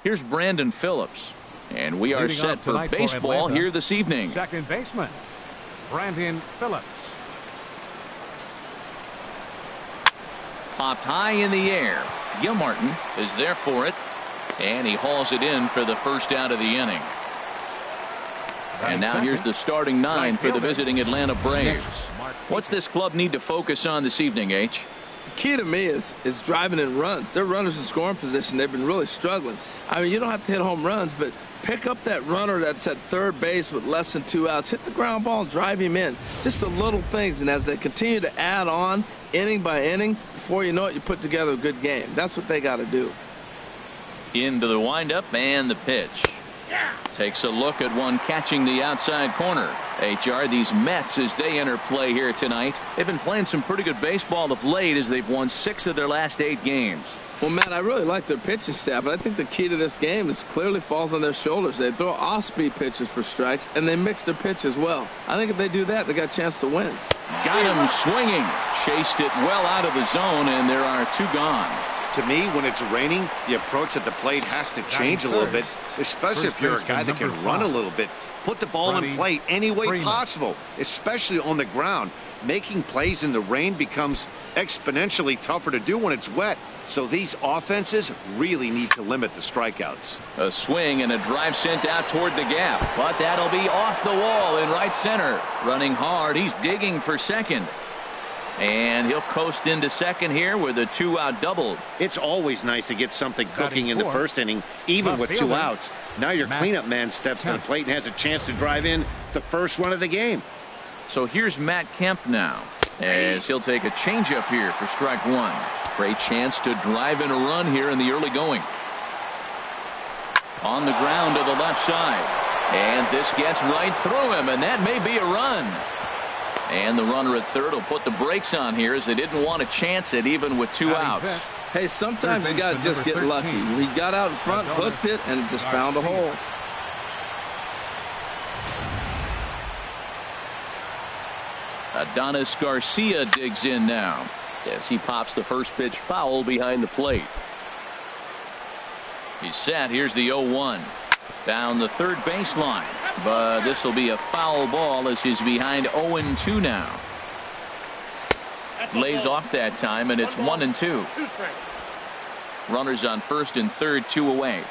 Here's Brandon Phillips. And we are Leading set for baseball here this evening. Second baseman, Brandon Phillips. Popped high in the air. Gilmartin is there for it. And he hauls it in for the first out of the inning. And now here's the starting nine for the visiting Atlanta Braves. What's this club need to focus on this evening, H? The key to me is driving in runs. Their runners in scoring position, they've been really struggling. I mean, you don't have to hit home runs, but pick up that runner that's at third base with less than 2 outs. Hit the ground ball and drive him in. Just the little things. And as they continue to add on inning by inning, before you know it, you put together a good game. That's what they got to do. Into the windup and the pitch. Takes a look at one catching the outside corner. HR, these Mets, as they enter play here tonight, they've been playing some pretty good baseball of late as they've won 6 of their last 8 games. Well, Matt, I really like their pitching staff, but I think the key to this game is clearly falls on their shoulders. They throw off-speed pitches for strikes, and they mix their pitch as well. I think if they do that, they got a chance to win. Got him swinging. Chased it well out of the zone, and there are 2 gone. To me, when it's raining, the approach at the plate has to change a little bit, especially if you're a guy that can run a little bit. Put the ball in play any way possible, especially on the ground. Making plays in the rain becomes exponentially tougher to do when it's wet. So these offenses really need to limit the strikeouts. A swing and a drive sent out toward the gap, but that'll be off the wall in right center. Running hard, he's digging for second. And he'll coast into second here with a 2-out double. It's always nice to get something cooking in the first inning, even with 2 outs. Now your cleanup man steps to the plate and has a chance to drive in the first run of the game. So here's Matt Kemp now, as he'll take a changeup here for strike 1. Great chance to drive in a run here in the early going. On the ground to the left side. And this gets right through him, and that may be a run. And the runner at third will put the brakes on here as they didn't want to chance it even with 2 outs. Hey, sometimes you got to just get lucky. He got out in front, hooked it, and just found a hole. Adonis Garcia digs in now as he pops the first pitch foul behind the plate. He's set. Here's the 0-1. Down the third baseline. But this will be a foul ball as he's behind 0-2 now. Lays off that time, and it's 1-2. Runners on first and third, 2 away.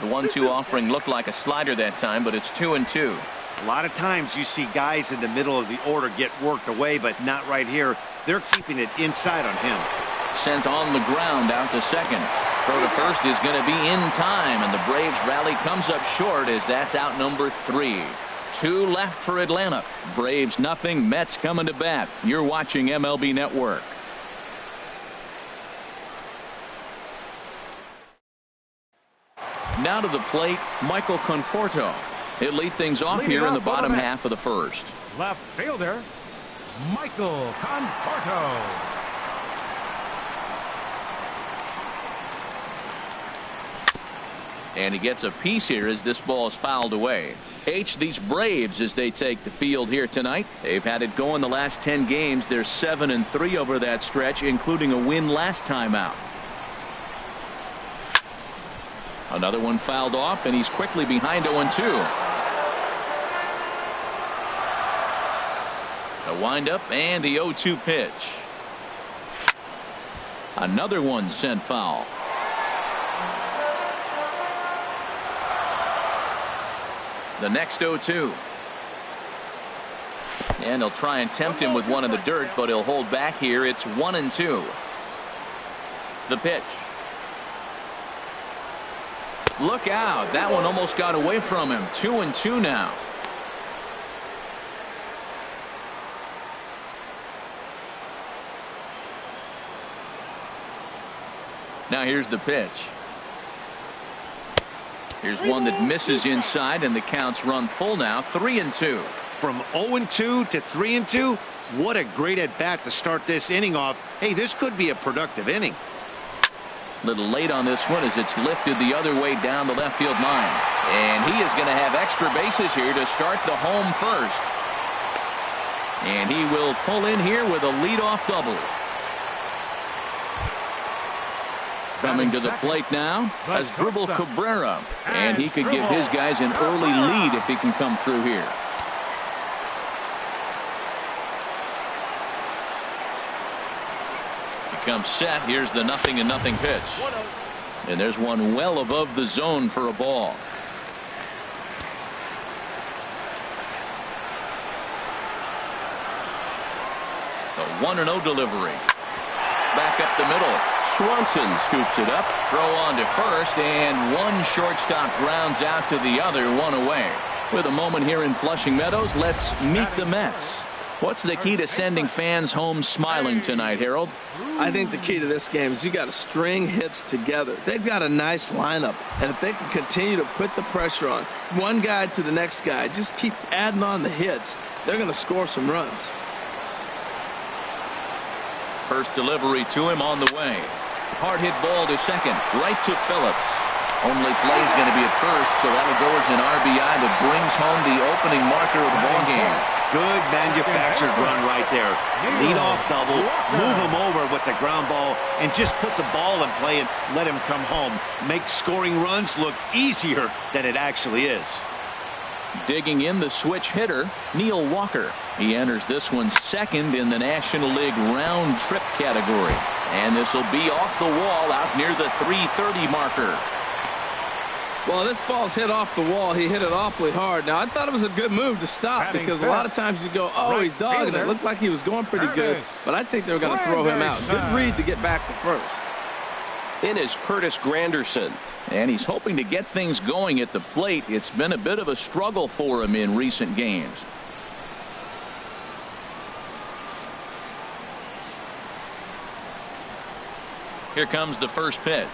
The 1-2 offering looked like a slider that time, but it's 2-2. A lot of times you see guys in the middle of the order get worked away, but not right here. They're keeping it inside on him. Sent on the ground out to second. Throw to first is going to be in time, and the Braves rally comes up short as that's out number 3. 2 left for Atlanta. Braves nothing. Mets coming to bat. You're watching MLB Network. Now to the plate, Michael Conforto. He'll lead things off here in the bottom half of the first. Left fielder, Michael Conforto. And he gets a piece here as this ball is fouled away. These Braves, as they take the field here tonight, they've had it going the last 10 games. They're 7-3 over that stretch, including a win last time out. Another one fouled off, and he's quickly behind 0-2. The windup and the 0-2 pitch. Another one sent foul. The next 0-2. And he'll try and tempt him with one in the dirt, but he'll hold back here. It's 1-2. The pitch. Look out. That one almost got away from him. 2-2 now. Now here's the pitch. Here's one that misses inside, and the counts run full now. 3-2. From 0-2 to 3-2, what a great at bat to start this inning off. Hey, this could be a productive inning. Little late on this one as it's lifted the other way down the left field line, and he is going to have extra bases here to start the home first, and he will pull in here with a leadoff double. Coming to the plate now, Asdrubal Cabrera. And he could give his guys an early lead if he can come through here. He comes set. Here's the 0-0 pitch. And there's one well above the zone for a ball. The 1-0 delivery. Back up the middle. Swanson scoops it up. Throw on to first, and one shortstop grounds out to the other, one away. With a moment here in Flushing Meadows, let's meet the Mets. What's the key to sending fans home smiling tonight, Harold? I think the key to this game is you got to string hits together. They've got a nice lineup, and if they can continue to put the pressure on one guy to the next guy, just keep adding on the hits, they're going to score some runs. First delivery to him on the way. Hard hit ball to second, right to Phillips. Only play is going to be at first, so that'll go as an RBI that brings home the opening marker of the ball game. Good manufactured run right there. Lead off double, move him over with the ground ball, and just put the ball in play and let him come home. Make scoring runs look easier than it actually is. Digging in the switch hitter, Neil Walker. He enters this one second in the National League round trip category. And this will be off the wall out near the 330 marker. Well, this ball's hit off the wall. He hit it awfully hard. Now, I thought it was a good move to stop because a lot of times you go, oh, he's dogging it. It looked like he was going pretty good, but I think they were going to throw him out. Good read to get back to first. In is Curtis Granderson. And he's hoping to get things going at the plate. It's been a bit of a struggle for him in recent games. Here comes the first pitch.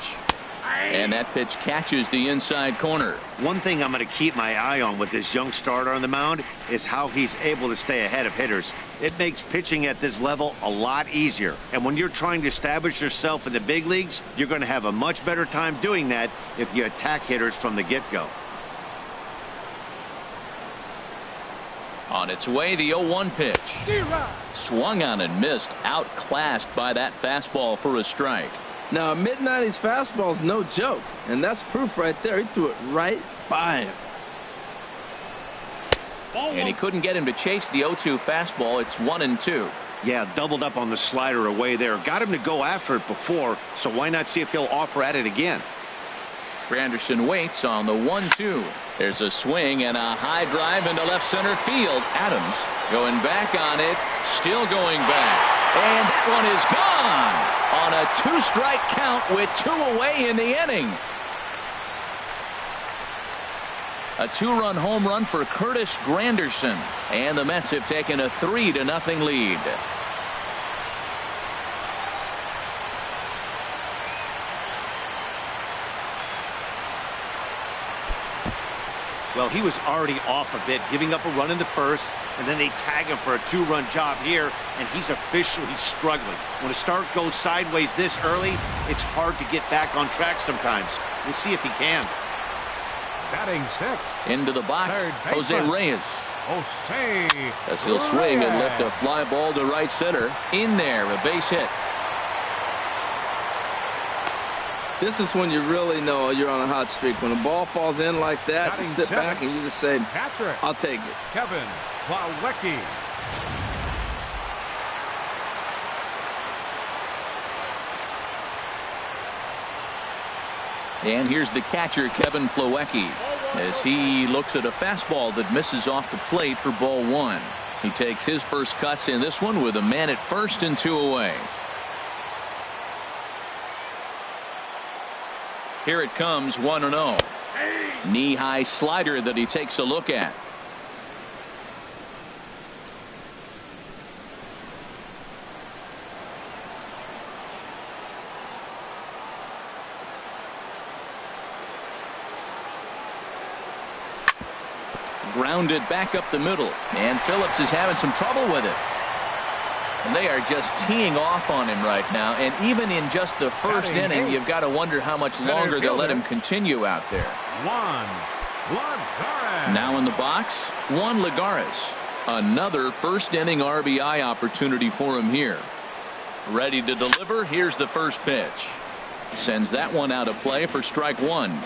And that pitch catches the inside corner. One thing I'm going to keep my eye on with this young starter on the mound is how he's able to stay ahead of hitters. It makes pitching at this level a lot easier. And when you're trying to establish yourself in the big leagues, you're going to have a much better time doing that if you attack hitters from the get-go. On its way, the 0-1 pitch. Swung on and missed, outclassed by that fastball for a strike. Now, a mid-90s fastball is no joke, and that's proof right there. He threw it right by him. And he couldn't get him to chase the 0-2 fastball. It's 1-2. Yeah, doubled up on the slider away there. Got him to go after it before, so why not see if he'll offer at it again? Granderson waits on the 1-2. There's a swing and a high drive into left center field. Adams going back on it, still going back. And that one is gone on a 2-strike count with 2 away in the inning. A 2-run home run for Curtis Granderson. And the Mets have taken a 3-0 lead. Well, he was already off a bit, giving up a run in the first, and then they tag him for a 2-run job here, and he's officially struggling. When a start goes sideways this early, it's hard to get back on track sometimes. We'll see if he can. Batting sixth. Into the box, Jose Reyes. Jose As he'll swing and lift a fly ball to right center. In there, a base hit. This is when you really know you're on a hot streak. When a ball falls in like that, you sit back and you just say, I'll take it. Kevin Plawecki. And here's the catcher, Kevin Plawecki, as he looks at a fastball that misses off the plate for ball 1. He takes his first cuts in this one with a man at first and 2 away. Here it comes, 1-0. Knee-high slider that he takes a look at. Grounded back up the middle, and Phillips is having some trouble with it. And they are just teeing off on him right now. And even in just the first inning, you've got to wonder how much longer they'll let him continue out there. Juan Lagares. Now in the box, Juan Lagares. Another first inning RBI opportunity for him here. Ready to deliver. Here's the first pitch. Sends that one out of play for strike one.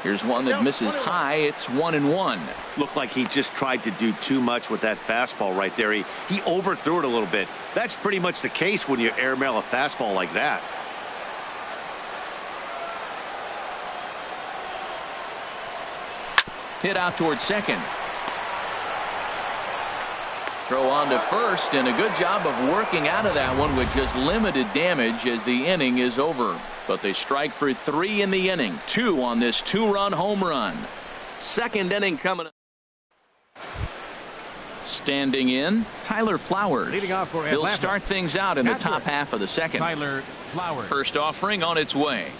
Here's one that misses high. It's 1-1. Looked like he just tried to do too much with that fastball right there. He overthrew it a little bit. That's pretty much the case when you airmail a fastball like that. Hit out towards second. Throw on to first, and a good job of working out of that one with just limited damage as the inning is over. But they strike for 3 in the inning. 2 on this 2-run home run. Second inning coming up. Standing in, Tyler Flowers. Leading off for He'll Atlanta. start things out in the top half of the second. Tyler Flowers. First offering on its way.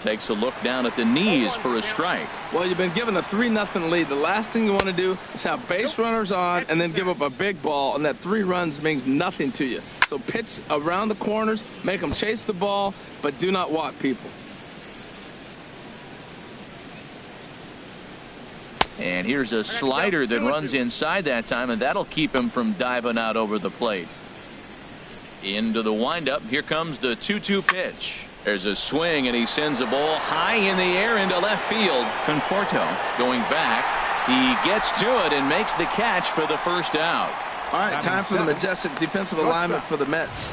Takes a look down at the knees for a strike. Well, you've been given a 3-0 lead. The last thing you want to do is have base runners on and then give up a big ball, and that 3 runs means nothing to you. So pitch around the corners, make them chase the ball, but do not walk people. And here's a slider that runs inside that time, and that'll keep him from diving out over the plate. Into the windup. Here comes the 2-2 pitch. There's a swing, and he sends a ball high in the air into left field. Conforto going back. He gets to it and makes the catch for the first out. All right, time for the majestic defensive alignment for the Mets.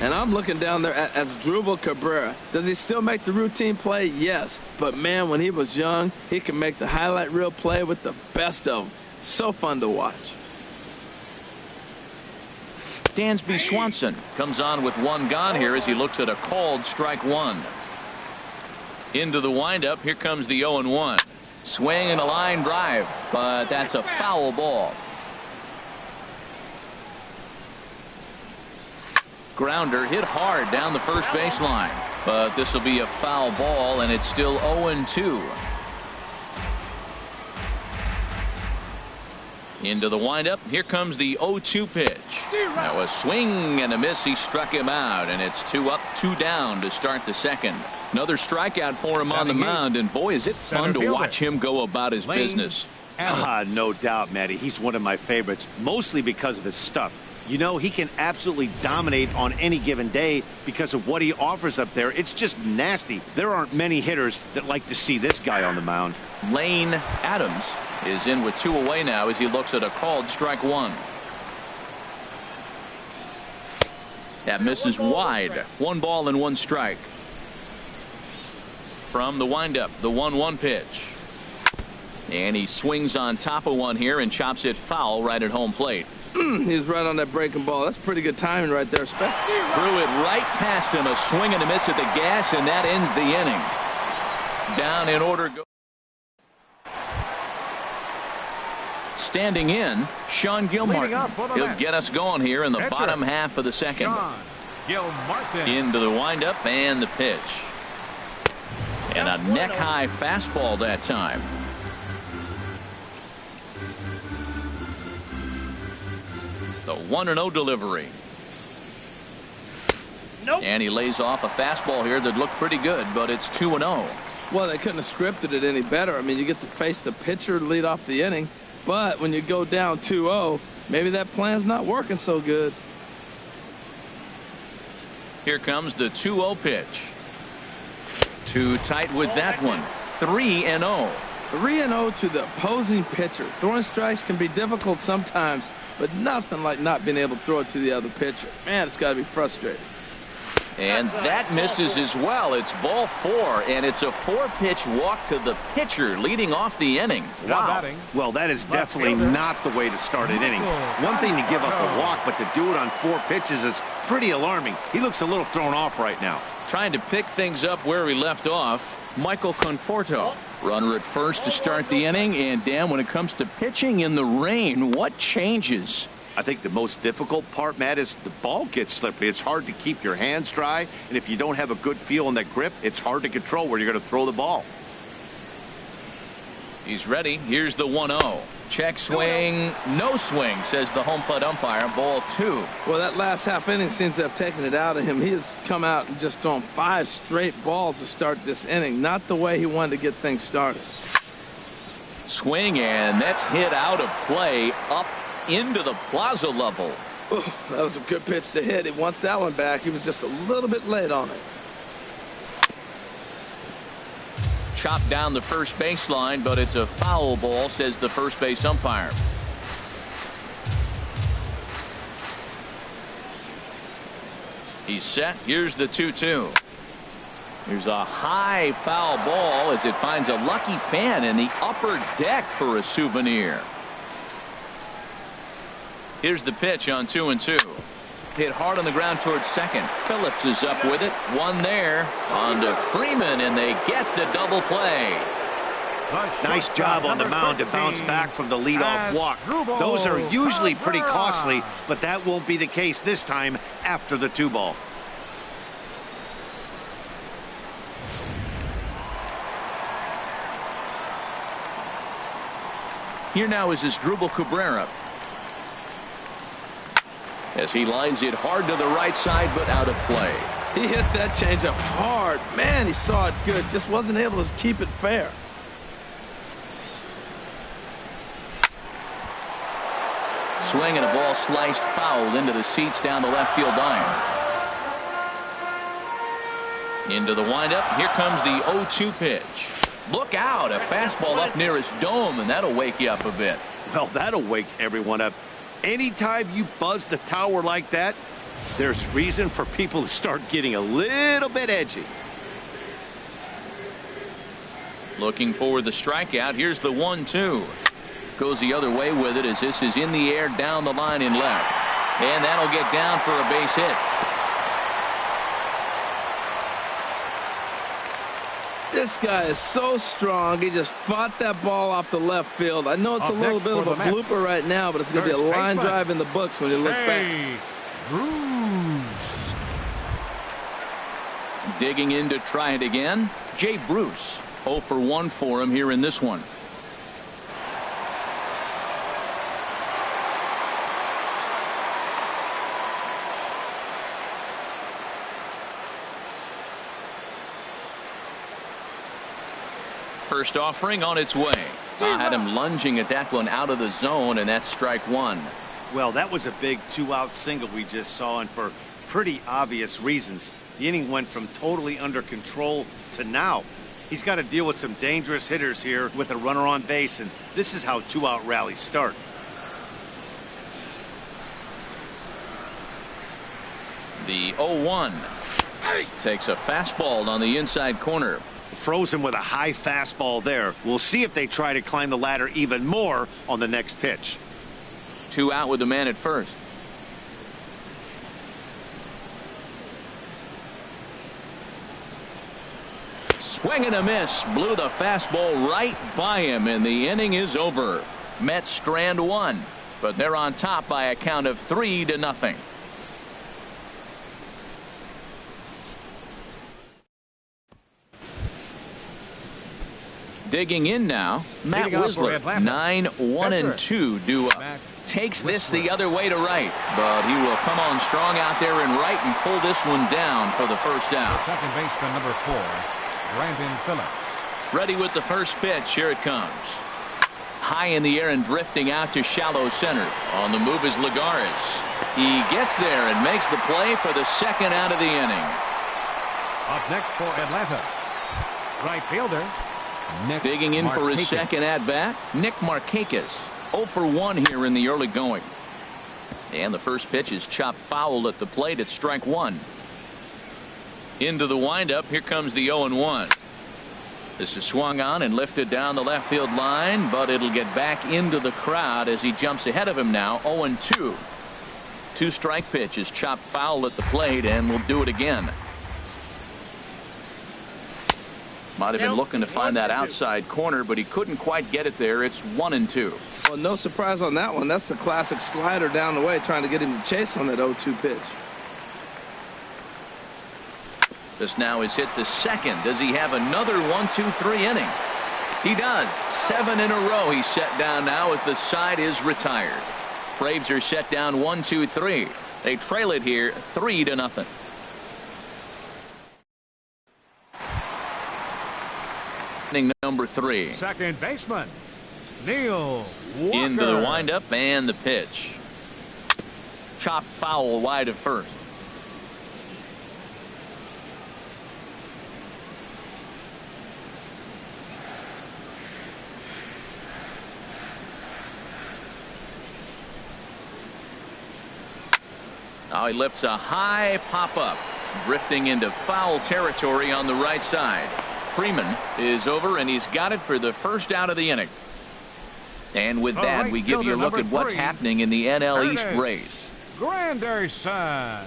And I'm looking down there at Asdrubal Cabrera. Does he still make the routine play? Yes. But, man, when he was young, he could make the highlight reel play with the best of them. So fun to watch. Dansby Swanson comes on with 1 gone here as he looks at a called strike 1. Into the windup. Here comes the 0-1. Swing and a line drive, but that's a foul ball. Grounder hit hard down the first baseline, but this will be a foul ball, and it's still 0-2. Into the windup. Here comes the 0-2 pitch. Now a swing and a miss. He struck him out, and it's 2 up, 2 down to start the second. Another strikeout for him on the mound, and boy, is it fun to watch him go about his business. No doubt, Matty. He's one of my favorites, mostly because of his stuff. You know, he can absolutely dominate on any given day because of what he offers up there. It's just nasty. There aren't many hitters that like to see this guy on the mound. Lane Adams is in with 2 away now as he looks at a called strike 1. That misses wide. 1 ball and 1 strike. From the windup, the 1-1 pitch. And he swings on top of one here and chops it foul right at home plate. He's right on that breaking ball. That's pretty good timing right there. Threw it right past him. A swing and a miss at the gas, and that ends the inning. Down in order. Standing in, Sean Gilmartin. He'll get us going here in the bottom half of the second. Into the windup and the pitch. And a neck-high fastball that time. The 1-0 delivery. And he lays off a fastball here that looked pretty good, but it's 2-0. Well, they couldn't have scripted it any better. I mean, you get to face the pitcher to lead off the inning, but when you go down 2-0, maybe that plan's not working so good. Here comes the 2-0 pitch. Too tight with that one. 3-0. 3-0 to the opposing pitcher. Throwing strikes can be difficult sometimes, but nothing like not being able to throw it to the other pitcher. Man, it's got to be frustrating. And that misses as well. It's ball 4, and it's a 4-pitch walk to the pitcher leading off the inning. Wow. Well, that is definitely not the way to start an inning. One thing to give up a walk, but to do it on 4 pitches is pretty alarming. He looks a little thrown off right now. Trying to pick things up where he left off, Michael Conforto. Runner at first to start the inning, and Dan, when it comes to pitching in the rain, what changes? I think the most difficult part, Matt, is the ball gets slippery. It's hard to keep your hands dry, and if you don't have a good feel on that grip, it's hard to control where you're going to throw the ball. He's ready. Here's the 1-0. Check swing. No swing, says the home plate umpire. Ball 2. Well, that last half inning seems to have taken it out of him. He has come out and just thrown 5 straight balls to start this inning. Not the way he wanted to get things started. Swing, and that's hit out of play up into the plaza level. Ooh, that was a good pitch to hit. He wants that one back. He was just a little bit late on it. Chopped down the first baseline, but it's a foul ball, says the first base umpire. He's set. Here's the 2-2. Here's a high foul ball as it finds a lucky fan in the upper deck for a souvenir. Here's the pitch on 2-2. Hit hard on the ground towards second. Phillips is up with it. One there on to Freeman, and they get the double play. Nice job on the mound to bounce back from the leadoff walk. Those are usually pretty costly, but that won't be the case this time after the 2-ball. Here now is Asdrubal Cabrera, as he lines it hard to the right side, but out of play. He hit that changeup hard. Man, he saw it good. Just wasn't able to keep it fair. Swing and a ball sliced foul into the seats down the left field line. Into the windup. Here comes the 0-2 pitch. Look out, a fastball up near his dome, and that'll wake you up a bit. Well, that'll wake everyone up. Anytime you buzz the tower like that, there's reason for people to start getting a little bit edgy. Looking for the strikeout. Here's the 1-2. Goes the other way with it as this is in the air down the line in left. And that'll get down for a base hit. This guy is so strong. He just fought that ball off the left field. I know it's a little bit of a blooper right now, but it's going to be a line drive in the books when you look back. Digging in to try it again, Jay Bruce. 0 for 1 for him here in this one. First offering on its way. I had him lunging at that one out of the zone, and that's strike one. Well, that was a big 2-out single we just saw, and for pretty obvious reasons. The inning went from totally under control to now. He's got to deal with some dangerous hitters here with a runner on base, and this is how 2-out rallies start. The 0-1 takes a fastball on the inside corner. Froze him with a high fastball there. We'll see if they try to climb the ladder even more on the next pitch. 2 out with the man at first. Swing and a miss. Blew the fastball right by him, and the inning is over. Mets strand one, but they're on top by a count of 3-0. Digging in now, Matt Wisler. 9-1-2 due up. Takes this the other way to right, but he will come on strong out there and right and pull this one down for the first out. Second baseman number 4, Brandon Phillips. Ready with the first pitch. Here it comes. High in the air and drifting out to shallow center. On the move is Lagares. He gets there and makes the play for the second out of the inning. Up next for Atlanta, right fielder Nick Digging in for his second at bat, Nick Markakis. 0 for 1 here in the early going. And the first pitch is chopped foul at the plate at strike one. Into the windup. Here comes the 0-1. This is swung on and lifted down the left field line, but it'll get back into the crowd as he jumps ahead of him now. 0-2. 2-strike pitch is chopped foul at the plate, and we'll do it again. Might have been looking to find that outside corner, but he couldn't quite get it there. It's 1-2. Well, no surprise on that one. That's the classic slider down the way, trying to get him to chase on that 0-2 pitch. This now is hit to second. Does he have another 1-2-3 inning? He does. 7 in a row he's set down now as the side is retired. Braves are set down 1-2-3. They trail it here 3-0. Inning number 3. Second baseman Neil Walker. Into the windup and the pitch. Chopped foul wide of first. Now he lifts a high pop-up, drifting into foul territory on the right side. Freeman is over, and he's got it for the first out of the inning. And with that, we give you a look at what's happening in the NL East race. Granderson.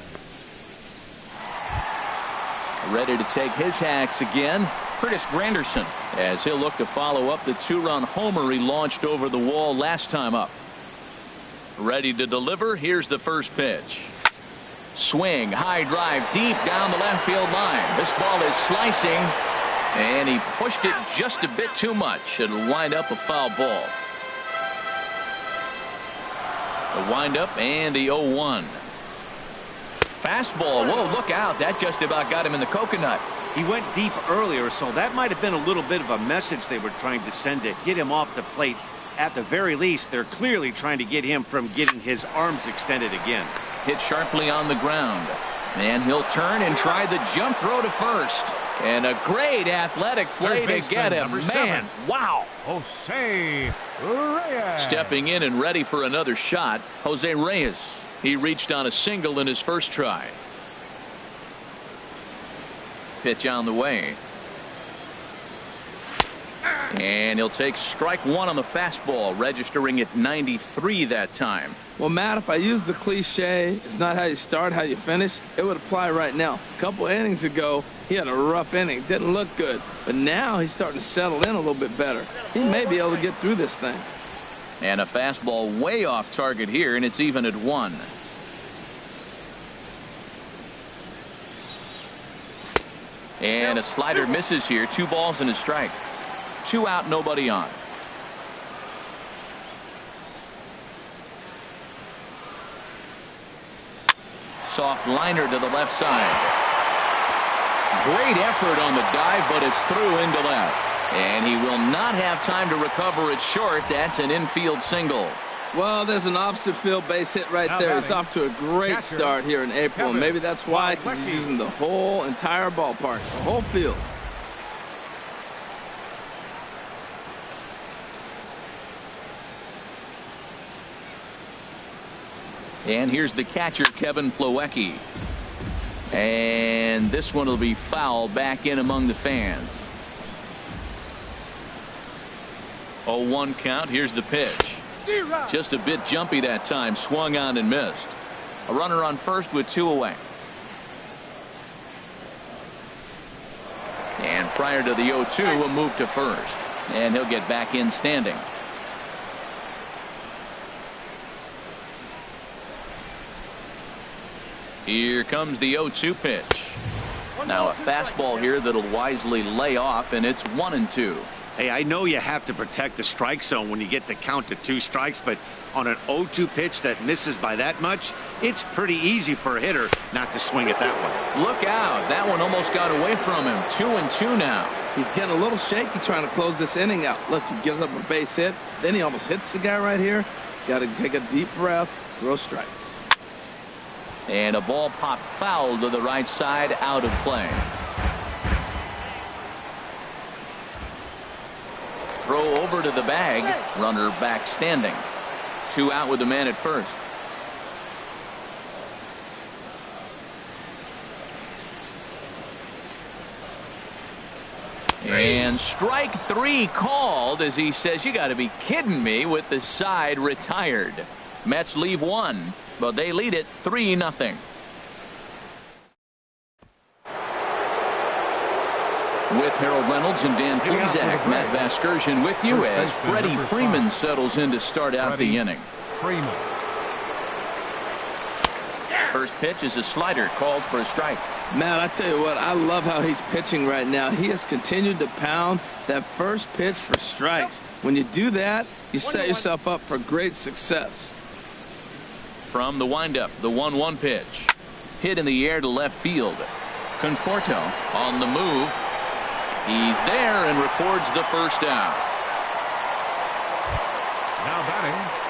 Ready to take his hacks again, Curtis Granderson, as he'll look to follow up the 2-run homer he launched over the wall last time up. Ready to deliver. Here's the first pitch. Swing, high drive, deep down the left field line. This ball is slicing, and he pushed it just a bit too much. It'll wind up a foul ball. The windup and the 0-1. Fastball. Whoa, look out. That just about got him in the coconut. He went deep earlier, so that might have been a little bit of a message they were trying to send to get him off the plate. At the very least, they're clearly trying to get him from getting his arms extended again. Hit sharply on the ground, and he'll turn and try the jump throw to first. And a great athletic play to get him. Man, wow. Jose Reyes. Stepping in and ready for another shot, Jose Reyes. He reached on a single in his first try. Pitch on the way. And he'll take strike one on the fastball, registering at 93 that time. Well, Matt, if I use the cliche, it's not how you start, how you finish, it would apply right now. A couple innings ago, he had a rough inning. Didn't look good. But now he's starting to settle in a little bit better. He may be able to get through this thing. And a fastball way off target here, and it's even at 1. And a slider misses here. 2 balls and a strike. 2 out, nobody on. Soft liner to the left side. Great effort on the dive, but it's through into left. And he will not have time to recover it short. That's an infield single. Well, there's an opposite field base hit right there. He's off to a great start here in April. And maybe that's why, because he's using the whole entire ballpark, the whole field. And here's the catcher, Kevin Plawecki. And this one will be foul back in among the fans. 0-1 count. Here's the pitch. Just a bit jumpy that time. Swung on and missed. A runner on first with 2 away. And prior to the 0-2, a move to first. And he'll get back in standing. Here comes the 0-2 pitch. Now a fastball here that'll wisely lay off, and it's 1-2. Hey, I know you have to protect the strike zone when you get the count to 2 strikes, but on an 0-2 pitch that misses by that much, it's pretty easy for a hitter not to swing at that one. Look out. That one almost got away from him. 2-2 now. He's getting a little shaky trying to close this inning out. Look, he gives up a base hit. Then he almost hits the guy right here. Got to take a deep breath, throw strikes. And a ball popped foul to the right side, out of play. Throw over to the bag. Runner back standing. 2 out with the man at first. And strike 3 called as he says, you got to be kidding me, with the side retired. Mets leave 1, but they lead it 3-0. With Harold Reynolds and Dan Plesac, Matt Vasgersian with you as Freddie Freeman settles in to start out the inning. First pitch is a slider called for a strike. Matt, I tell you what, I love how he's pitching right now. He has continued to pound that first pitch for strikes. When you do that, you set yourself up for great success. From the windup, the 1-1 pitch. Hit in the air to left field. Conforto on the move. He's there and records the first out. Now batting.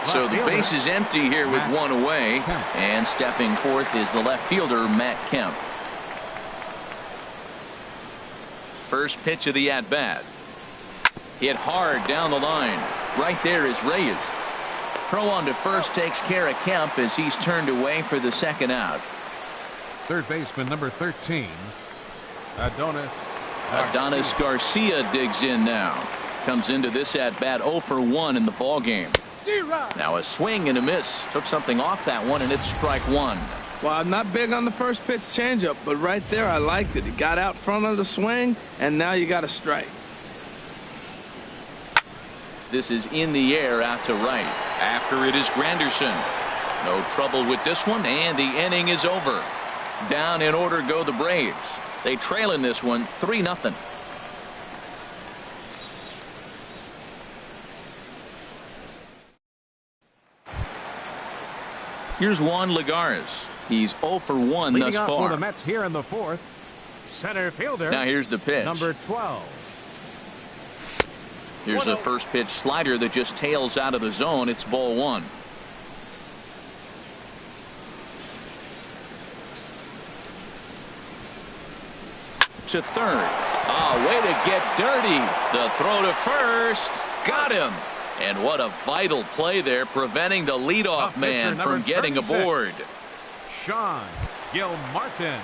So the Left base fielder, is empty here with Matt one away. Kemp. And stepping forth is the left fielder, Matt Kemp. First pitch of the at-bat. Hit hard down the line. Right there is Reyes. Throw on to first takes care of Kemp as he's turned away for the second out. Third baseman number 13, Adonis Garcia digs in now. Comes into this at-bat 0 for 1 in the ball game. Now a swing and a miss. Took something off that one, and it's strike one. Well, I'm not big on the first pitch changeup, but right there I liked it. He got out front of the swing, and now you got a strike. This is in the air out to right. After it is Granderson. No trouble with this one, and the inning is over. Down in order go the Braves. They trail in this one 3-0. Here's Juan Lagares. He's 0 for 1 leading thus off far. for the Mets here in the fourth. Center fielder. Now here's the pitch. Number 12. Here's a first pitch slider that just tails out of the zone. It's ball one. To third. Oh, way to get dirty. The throw to first. Got him. And what a vital play there, preventing the leadoff man from getting 36. aboard. Sean Gilmartin.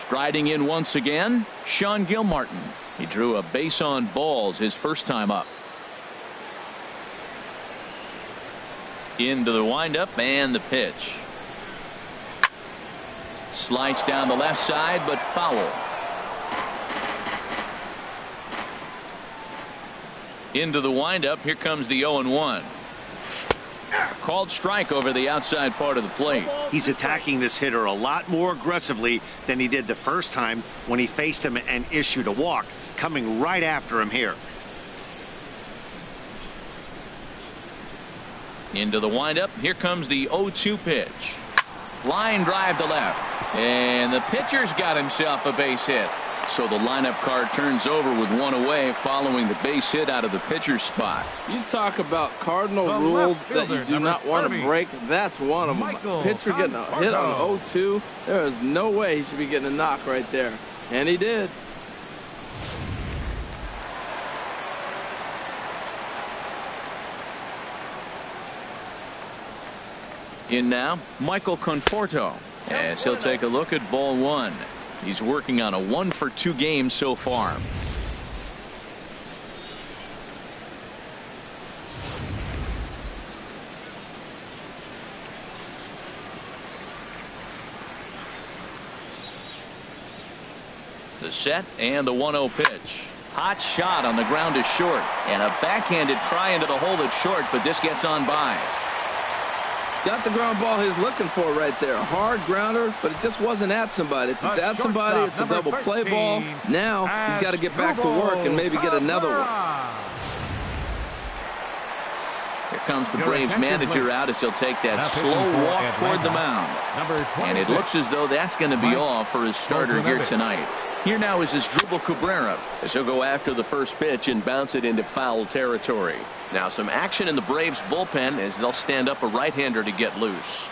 Striding in once again, Sean Gilmartin. He drew a base on balls his first time up. Into the windup and the pitch. Sliced down the left side, but foul. Into the windup. Here comes the 0-1. Called strike over the outside part of the plate. He's attacking this hitter a lot more aggressively than he did the first time when he faced him and issued a walk. Coming right after him here. Into the windup. Here comes the 0-2 pitch. Line drive to left. And the pitcher's got himself a base hit. So the lineup card turns over with one away following the base hit out of the pitcher's spot. You talk about cardinal The rules left that you fielder, do not number want 30, to break. That's one of them. Michael Pitcher getting a hit on Conforto. 0-2. There is no way he should be getting a knock right there. And he did. In now, Michael Conforto, as he'll take a look at ball one. He's working on a 1 for 2 game so far. The set and the 1-0 pitch. Hot shot on the ground is short, and a backhanded try into the hole that's short, but this gets on by. Got the ground ball he's looking for right there. A hard grounder, but it just wasn't at somebody. If it's at somebody, it's a double play ball. Now he's got to get back to work and maybe get another one. Here comes the Braves manager out as he'll take that slow walk toward the mound. And it looks as though that's going to be all for his starter here tonight. Here now is Asdrubal Cabrera as he'll go after the first pitch and bounce it into foul territory. Now some action in the Braves bullpen as they'll stand up a right-hander to get loose.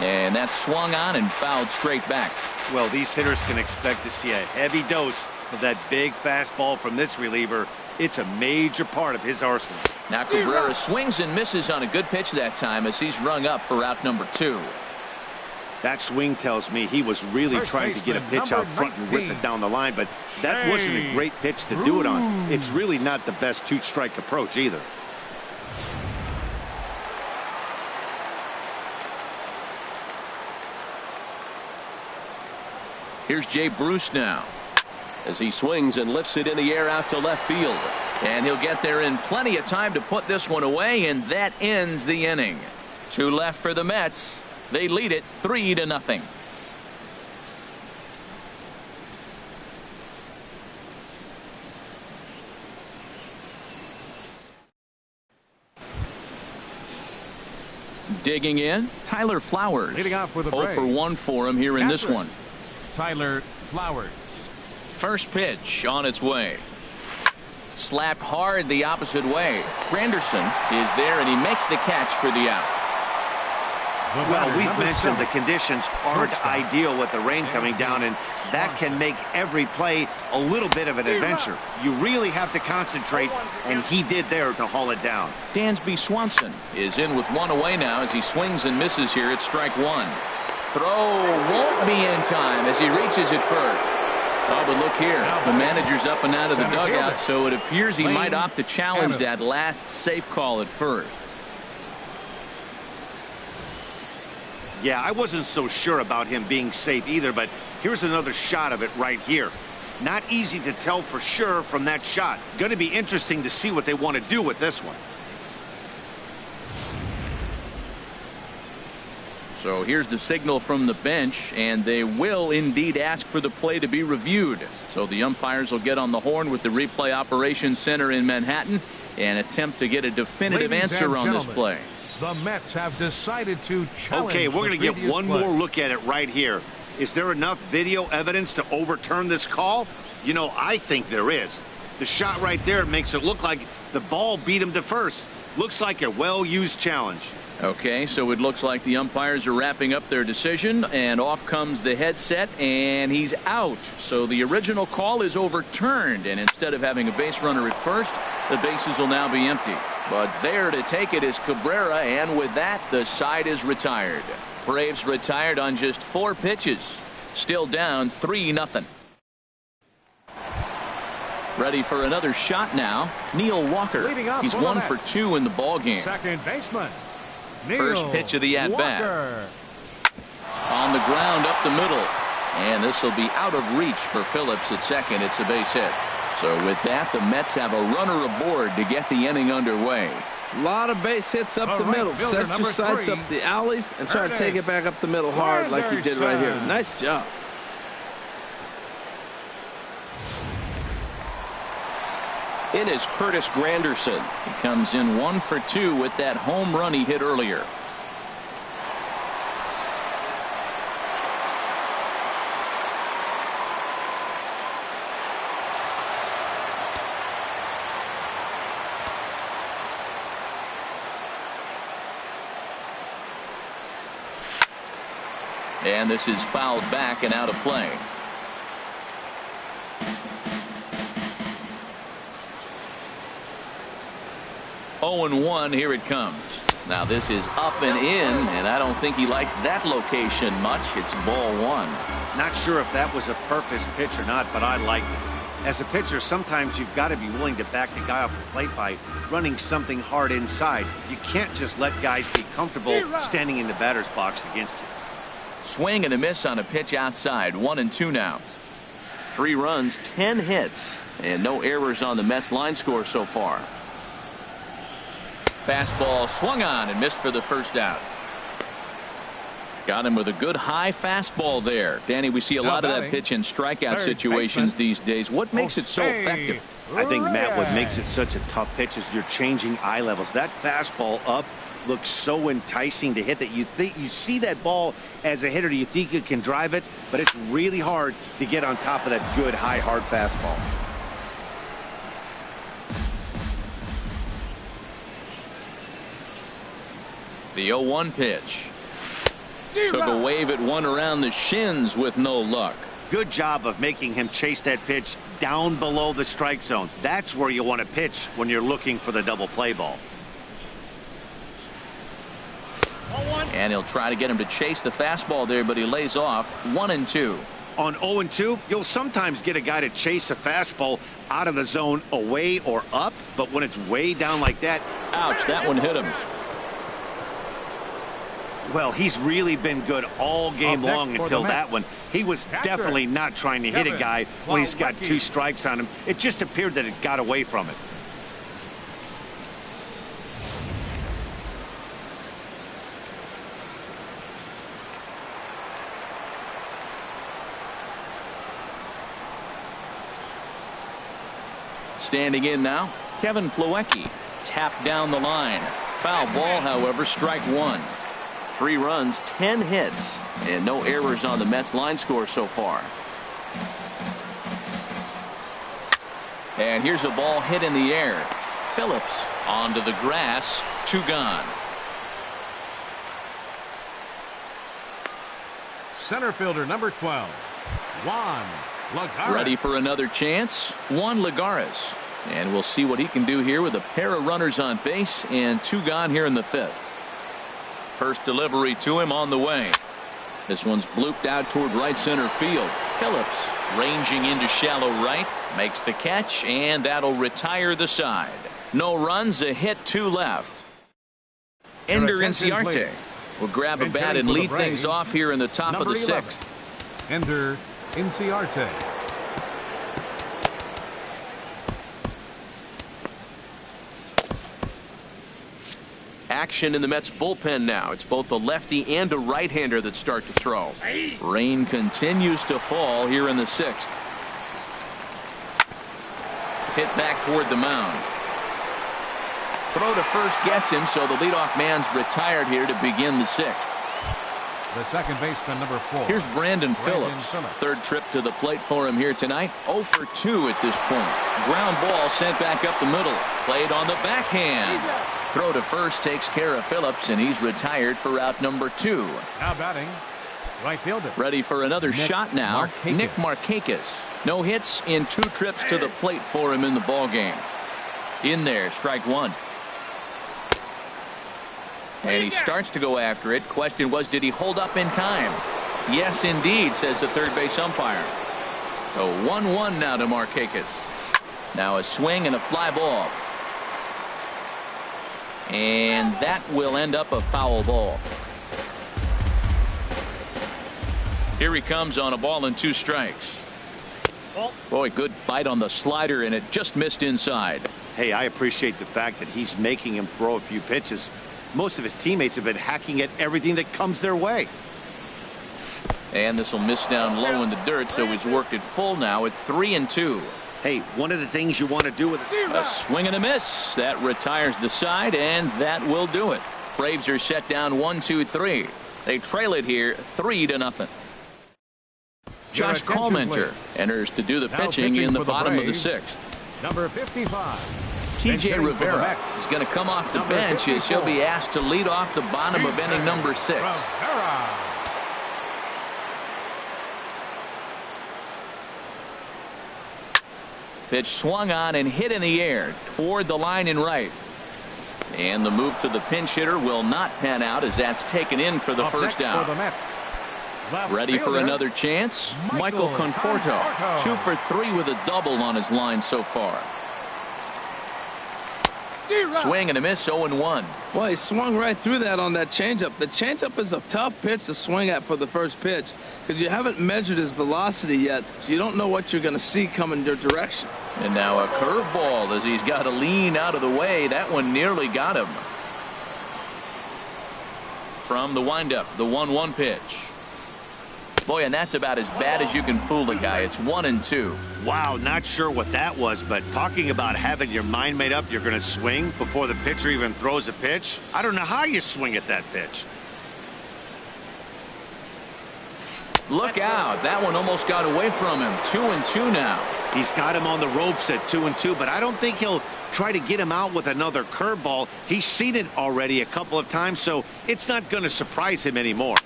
And that's swung on and fouled straight back. Well, these hitters can expect to see a heavy dose of that big fastball from this reliever. It's a major part of his arsenal. Now Cabrera swings and misses on a good pitch that time as he's rung up for out number 2. That swing tells me he was really trying to get a pitch out front and rip it down the line, but that wasn't a great pitch to do it on. It's really not the best two-strike approach either. Here's Jay Bruce now as he swings and lifts it in the air out to left field. And he'll get there in plenty of time to put this one away, and that ends the inning. 2 left for the Mets. They lead it 3-0. Digging in, Tyler Flowers. Leading off for the 0 Braves. for 1 for him here in this Catherine. one. Tyler Flowers. First pitch on its way. Slapped hard the opposite way. Granderson is there, and he makes the catch for the out. Well, we've mentioned the conditions aren't ideal with the rain coming down, and that can make every play a little bit of an adventure. You really have to concentrate, and he did there to haul it down. Dansby Swanson is in with one away now as he swings and misses here at strike one. Throw won't be in time as he reaches it first. Oh, but look here. The manager's up and out of the dugout, so it appears he might opt to challenge that last safe call at first. Yeah, I wasn't so sure about him being safe either, but here's another shot of it right here. Not easy to tell for sure from that shot. Going to be interesting to see what they want to do with this one. So here's the signal from the bench, and they will indeed ask for the play to be reviewed. So the umpires will get on the horn with the replay operations center in Manhattan and attempt to get a definitive answer on this play. The Mets have decided to challenge. Okay, we're going to get one play. more look at it right here. Is there enough video evidence to overturn this call? You know, I think there is. The shot right there makes it look like the ball beat him to first. Looks like a well-used challenge. Okay, so it looks like the umpires are wrapping up their decision, and off comes the headset, and he's out. So the original call is overturned, and instead of having a base runner at first, the bases will now be empty. But there to take it is Cabrera, and with that, the side is retired. Braves retired on just 4 pitches. Still down 3-0. Ready for another shot now. Neil Walker. He's 1 for 2 in the ball game. Second baseman. First pitch of the at-bat. On the ground up the middle. And this will be out of reach for Phillips at second. It's a base hit. So with that, the Mets have a runner aboard to get the inning underway. A lot of base hits up the middle. Set your sights up the alleys and try to take it back up the middle hard like you did right here. Nice job. In is Curtis Granderson. He comes in 1 for 2 with that home run he hit earlier. And this is fouled back and out of play. Oh, and 1, here it comes. Now this is up and in, and I don't think he likes that location much. It's ball 1. Not sure if that was a purpose pitch or not, but I liked it. As a pitcher, sometimes you've got to be willing to back the guy off the plate by running something hard inside. You can't just let guys be comfortable standing in the batter's box against you. Swing and a miss on a pitch outside. 1 and 2 now. 3 runs, 10 hits, and no errors on the Mets line score so far. Fastball swung on and missed for the first out. Got him with a good high fastball there. Danny, we see a lot of that pitch in strikeout situations these days. What makes it so effective? I think, Matt, what makes it such a tough pitch is you're changing eye levels. That fastball up looks so enticing to hit that you see that ball as a hitter, you think you can drive it, but it's really hard to get on top of that good high hard fastball. The 0-1 pitch. Took a wave at one around the shins with no luck. Good job of making him chase that pitch down below the strike zone. That's where you want to pitch when you're looking for the double play ball. And he'll try to get him to chase the fastball there, but he lays off. 1 and 2. On 0 and 2, you'll sometimes get a guy to chase a fastball out of the zone away or up, but when it's way down like that. Ouch, that one hit him. Well, he's really been good all game long until that one. He was definitely not trying to hit a guy when he's got 2 strikes on him. It just appeared that it got away from it. Standing in now, Kevin Plawecki. Tapped down the line. Foul ball, however, strike 1. 3 runs, 10 hits, and no errors on the Mets line score so far. And here's a ball hit in the air. Phillips onto the grass. 2 gone. Center fielder number 12, Juan Lagares. Ready for another chance. Juan Lagares. And we'll see what he can do here with a pair of runners on base and 2 gone here in the 5th. First delivery to him on the way. This one's blooped out toward right center field. Phillips ranging into shallow right, makes the catch, and that'll retire the side. No runs, a hit, 2 left. Ender Inciarte will grab a bat and lead things off here in the top of the 6th. Ender Inciarte. Action in the Mets bullpen now. It's both a lefty and a right-hander that start to throw. Rain continues to fall here in the 6th. Hit back toward the mound. Throw to first gets him, so the leadoff man's retired here to begin the 6th. The second baseman, number 4. Here's Brandon Phillips. Third trip to the plate for him here tonight. 0 for 2 at this point. Ground ball sent back up the middle. Played on the backhand. Throw to first takes care of Phillips, and he's retired for out number 2. Now batting, right fielder. Ready for another shot now. Markakis. Nick Markakis. No hits in 2 trips to the plate for him in the ballgame. In there, strike 1. And he starts to go after it. Question was, did he hold up in time? Yes, indeed, says the third base umpire. So 1-1 now to Markakis. Now a swing and a fly ball. And that will end up a foul ball. Here he comes on a ball and 2 strikes. Boy, good bite on the slider, and it just missed inside. Hey, I appreciate the fact that he's making him throw a few pitches. Most of his teammates have been hacking at everything that comes their way. And this will miss down low in the dirt, so he's worked it full now at 3-2. Hey, one of the things you want to do with a swing and a miss that retires the side, and that will do it. Braves are set down 1-2-3. They trail it here 3-0. Josh Callmenter enters to do the pitching in the bottom of the 6th. Number 55. TJ Rivera is going to come off the bench as he'll be asked to lead off the bottom of inning number 6. Rivera. Pitch swung on and hit in the air toward the line and right. And the move to the pinch hitter will not pan out as that's taken in for the first out. Ready for another chance? Michael Conforto. 2 for 3 with a double on his line so far. Swing and a miss, 0-1. Well, he swung right through that on that changeup. The changeup is a tough pitch to swing at for the first pitch because you haven't measured his velocity yet, so you don't know what you're going to see coming your direction. And now a curveball as he's got to lean out of the way. That one nearly got him. From the windup, the 1-1 pitch. Boy, and that's about as bad as you can fool a guy. It's 1-2. Wow, not sure what that was, but talking about having your mind made up you're going to swing before the pitcher even throws a pitch. I don't know how you swing at that pitch. Look out. That one almost got away from him. 2-2 now. He's got him on the ropes at 2-2, but I don't think he'll try to get him out with another curveball. He's seen it already a couple of times, so it's not going to surprise him anymore.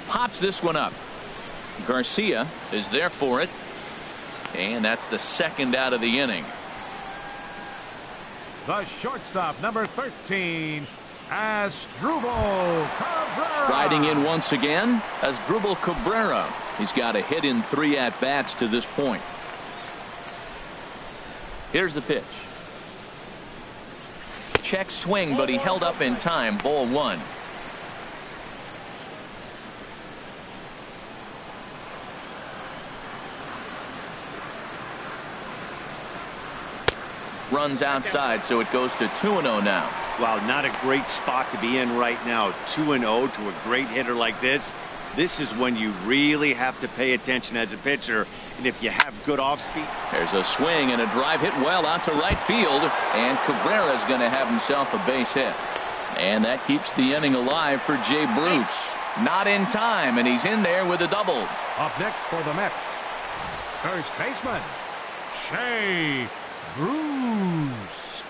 Pops this one up. Garcia is there for it. And that's the second out of the inning. The shortstop, number 13, Asdrubal Cabrera. Striding in once again, Asdrubal Cabrera. He's got a hit in 3 at-bats to this point. Here's the pitch. Check swing, but he held up in time. Ball 1. Runs outside, so it goes to 2-0 now. Wow, not a great spot to be in right now. 2-0 to a great hitter like this. This is when you really have to pay attention as a pitcher. And if you have good off speed. There's a swing and a drive hit well out to right field. And Cabrera's going to have himself a base hit. And that keeps the inning alive for Jay Bruce. Not in time, and he's in there with a double. Up next for the Mets, first baseman, Shea Bruce.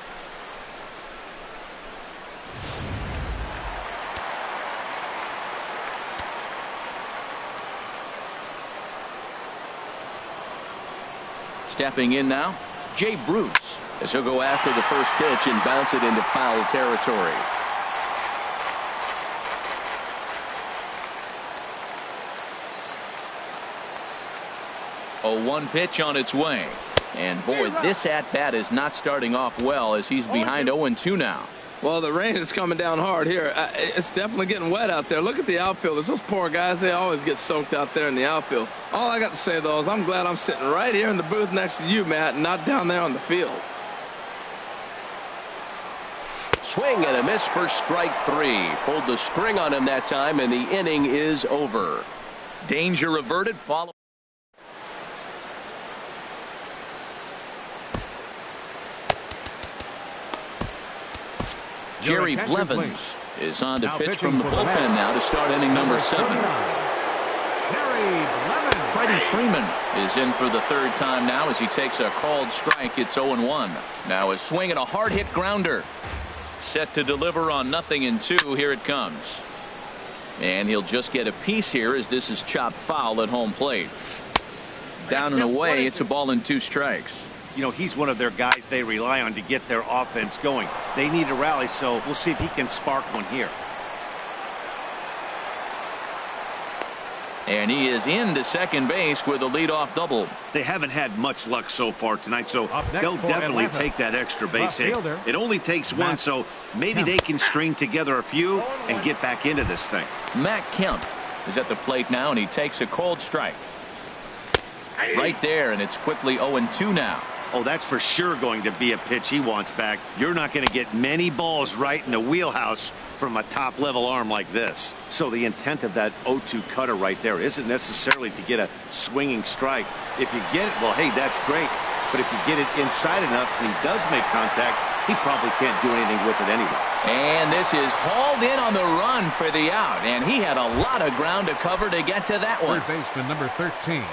Stepping in now, Jay Bruce, as he'll go after the first pitch and bounce it into foul territory. A 1 pitch on its way. And boy, this at-bat is not starting off well as he's behind 0-2 now. Well, the rain is coming down hard here. It's definitely getting wet out there. Look at the outfielders. Those poor guys, they always get soaked out there in the outfield. All I got to say, though, is I'm glad I'm sitting right here in the booth next to you, Matt, and not down there on the field. Swing and a miss for strike 3. Pulled the string on him that time, and the inning is over. Danger averted. Follow. Jerry Blevins is on to pitch from the bullpen now to start inning number 7. Freddie Freeman is in for the 3rd time now as he takes a called strike. It's 0-1. Now a swing and a hard hit grounder. Set to deliver on 0-2. Here it comes. And he'll just get a piece here as this is chopped foul at home plate. Down and away. It's a ball and 2 strikes. You know, he's one of their guys they rely on to get their offense going. They need a rally, so we'll see if he can spark one here. And he is into second base with a leadoff double. They haven't had much luck so far tonight, so they'll definitely take that extra base hit. It only takes one, so maybe they can string together a few and get back into this thing. Matt Kemp is at the plate now, and he takes a cold strike. Right there, and it's quickly 0-2 now. Oh, that's for sure going to be a pitch he wants back. You're not going to get many balls right in the wheelhouse from a top-level arm like this. So the intent of that 0-2 cutter right there isn't necessarily to get a swinging strike. If you get it, well, hey, that's great. But if you get it inside enough and he does make contact, he probably can't do anything with it anyway. And this is hauled in on the run for the out. And he had a lot of ground to cover to get to that one. Third baseman number 13.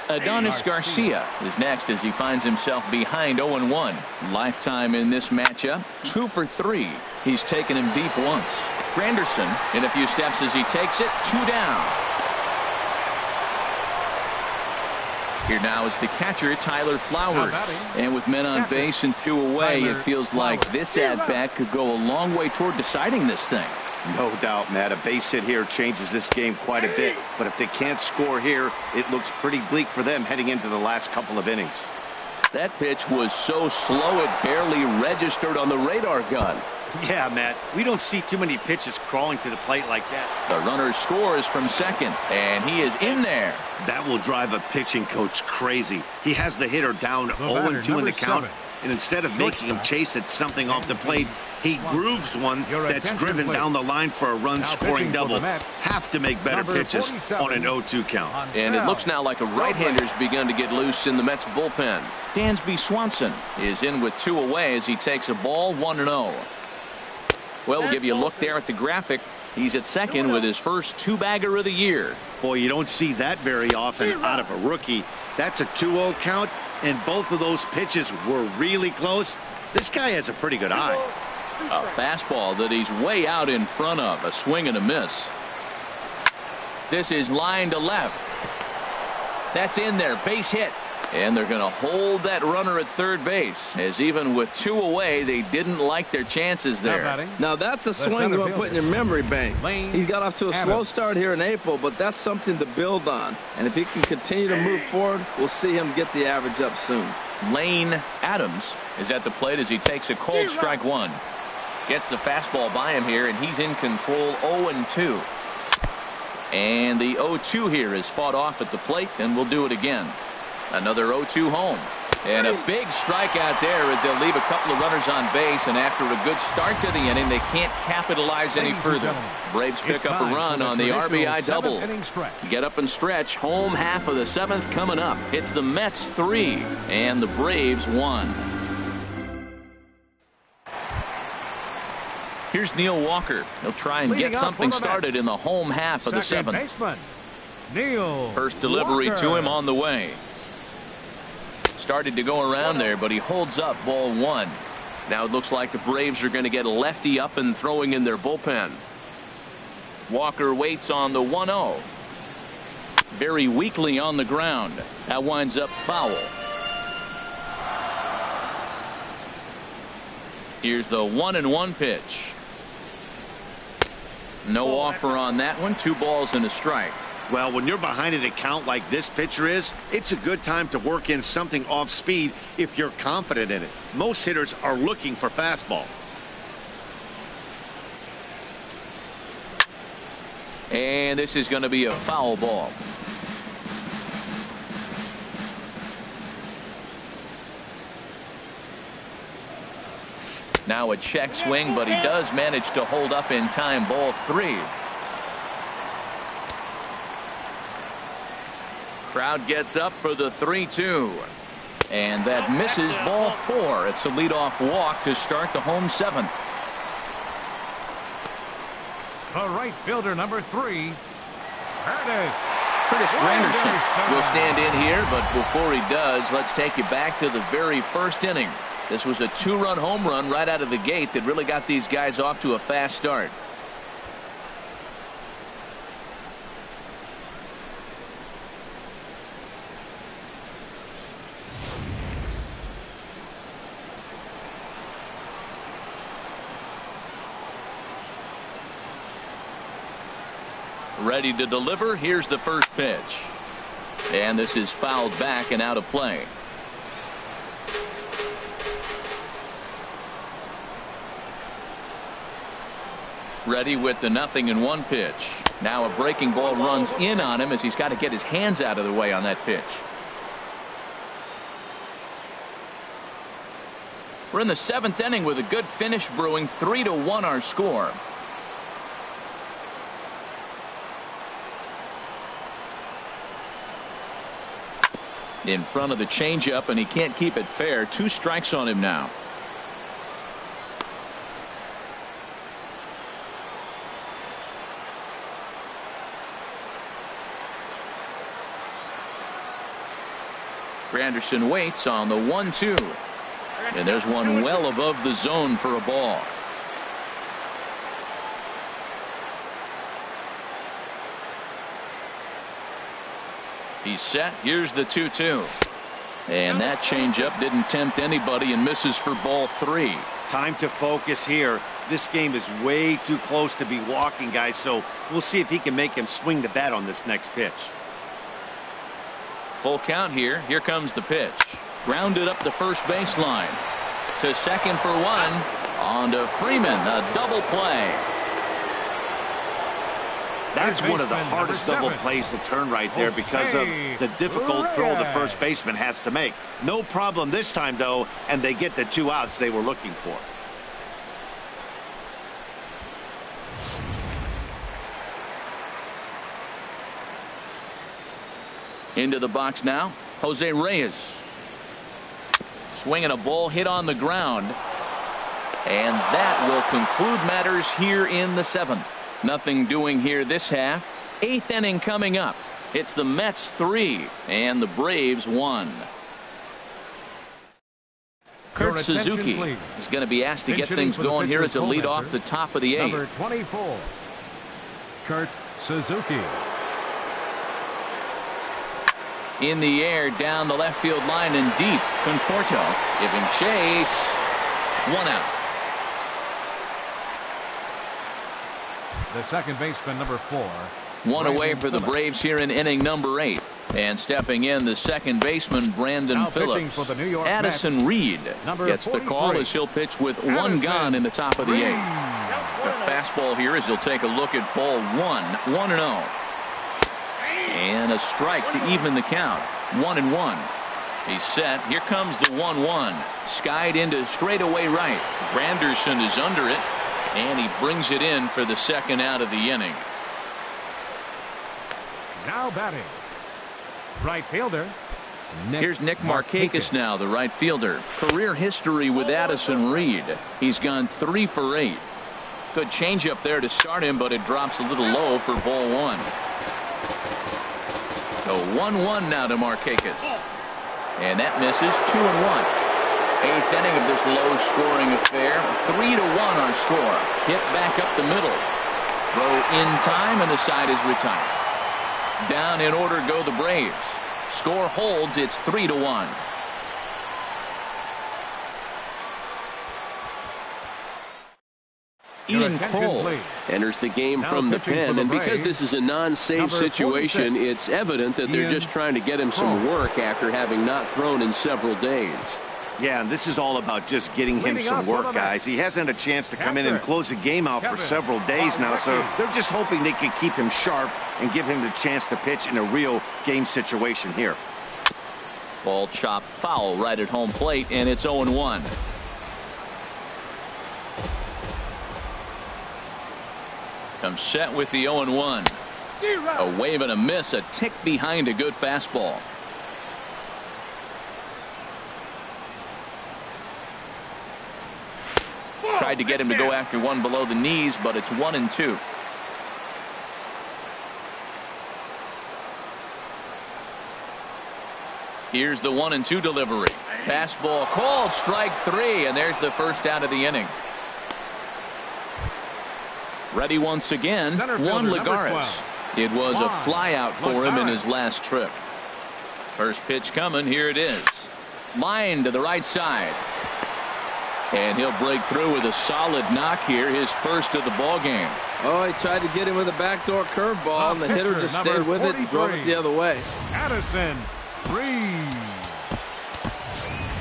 Adonis Garcia is next as he finds himself behind 0-1. Lifetime in this matchup, 2 for 3. He's taken him deep once. Granderson in a few steps as he takes it, 2 down. Here now is the catcher, Tyler Flowers. And with men on base and 2 away, it feels like this at-bat could go a long way toward deciding this thing. No doubt, Matt. A base hit here changes this game quite a bit. But if they can't score here, it looks pretty bleak for them heading into the last couple of innings. That pitch was so slow it barely registered on the radar gun. Yeah, Matt. We don't see too many pitches crawling to the plate like that. The runner scores from second, and he is in there. That will drive a pitching coach crazy. He has the hitter down 0-2 in the count, and instead of making him chase at something off the plate, he grooves one that's driven down the line for a run-scoring double. Have to make better pitches on an 0-2 count. And it looks now like a right-hander's begun to get loose in the Mets bullpen. Dansby Swanson is in with 2 away as he takes a ball, 1-0. Well, we'll give you a look there at the graphic. He's at second with his first 2-bagger of the year. Boy, you don't see that very often out of a rookie. That's a 2-0 count, and both of those pitches were really close. This guy has a pretty good eye. A fastball that he's way out in front of. A swing and a miss. This is line to left. That's in there. Base hit. And they're going to hold that runner at third base, as even with 2 away, they didn't like their chances there. Now that's a swing you want to put in your memory bank. He got off to a slow start here in April, but that's something to build on. And if he can continue to move forward, we'll see him get the average up soon. Lane Adams is at the plate as he takes a cold strike 1. Gets the fastball by him here, and he's in control 0-2. And the 0-2 here is fought off at the plate, and we'll do it again. Another 0-2 home. And a big strikeout there as they'll leave a couple of runners on base, and after a good start to the inning, they can't capitalize any further. Braves pick up a run on the RBI double. Get up and stretch. Home half of the 7th coming up. It's the Mets 3 and the Braves 1. Here's Neil Walker. He'll try and get something started in the home half of the 7th. First delivery to him on the way. Started to go around there, but he holds up ball one. Now it looks like the Braves are going to get a lefty up and throwing in their bullpen. Walker waits on the 1-0. Very weakly on the ground. That winds up foul. Here's the 1-1 pitch. No offer on that one. 2 balls and a strike. Well, when you're behind an account like this pitcher is, it's a good time to work in something off speed if you're confident in it. Most hitters are looking for fastball. And this is going to be a foul ball. Now a check swing, but he does manage to hold up in time. Ball 3. Crowd gets up for the 3-2. And that misses. Ball 4. It's a leadoff walk to start the home 7th. The right fielder, number 3, Curtis. Curtis Granderson will stand in here, but before he does, let's take you back to the very first inning. This was a 2-run home run right out of the gate that really got these guys off to a fast start. Ready to deliver. Here's the first pitch. And this is fouled back and out of play. Ready with the 0-1 pitch. Now a breaking ball runs in on him as he's got to get his hands out of the way on that pitch. We're in the 7th inning with a good finish brewing. 3-1 our score. In front of the changeup, and he can't keep it fair. 2 strikes on him now. Granderson waits on the 1-2. And there's one well above the zone for a ball. He's set. Here's the 2-2. And that changeup didn't tempt anybody and misses for ball 3. Time to focus here. This game is way too close to be walking, guys, so we'll see if he can make him swing the bat on this next pitch. Full count here. Here comes the pitch. Grounded up the first baseline. To second for 1. On to Freeman. A double play. That's one of the hardest double plays to turn right there because of the difficult throw the first baseman has to make. No problem this time, though, and they get the 2 outs they were looking for. Into the box now, Jose Reyes. Swinging a ball hit on the ground. And that will conclude matters here in the 7th. Nothing doing here this half. 8th inning coming up. It's the Mets 3 and the Braves 1. Kurt Suzuki is going to be asked to get things going here as a lead off the top of the 8th. Number 24, Kurt Suzuki. In the air down the left field line and deep. Conforto giving chase. 1 out. The second baseman, number 4. 1 away for the Braves here in inning number 8. And stepping in, the second baseman, Brandon now Phillips. For the New York Addison Mets, Reed gets 43. the call as he'll pitch with Addison 1 gone in the top of the 8th. The fastball here as he'll take a look at ball 1. 1-0. And a strike to even the count. 1-1. He's set. Here comes the 1-1. Skied into straightaway right. Granderson is under it. And he brings it in for the second out of the inning. Now batting, right fielder. Here's Nick Markakis now, the right fielder. Career history with Addison Reed. He's gone 3 for 8. Good changeup there to start him, but it drops a little low for ball 1. So 1-1 now to Markakis. And that misses. 2-1. Eighth inning of this low-scoring affair. 3-1 our score. Hit back up the middle. Throw in time, and the side is retired. Down in order go the Braves. Score holds. It's 3-1. Ian Kroll enters the game from the pen, and because this is a non-save situation, it's evident that they're just trying to get him some work after having not thrown in several days. Yeah, and this is all about just getting him some work, guys. He hasn't had a chance to come in and close the game out for several days now, so they're just hoping they can keep him sharp and give him the chance to pitch in a real game situation here. Ball chopped foul right at home plate, and it's 0-1. Comes set with the 0-1. A wave and a miss, a tick behind a good fastball. Tried to get him to go after one below the knees, but it's 1-2. Here's the 1-2 delivery. Fastball called, strike 3, and there's the first out of the inning. Ready once again, Juan Lagares. It was a flyout for him in his last trip. First pitch coming, here it is. Line to the right side. And he'll break through with a solid knock here, his first of the ball game. Oh, he tried to get him with a backdoor curveball, and the hitter just stayed with it and drove it the other way. Addison Reed.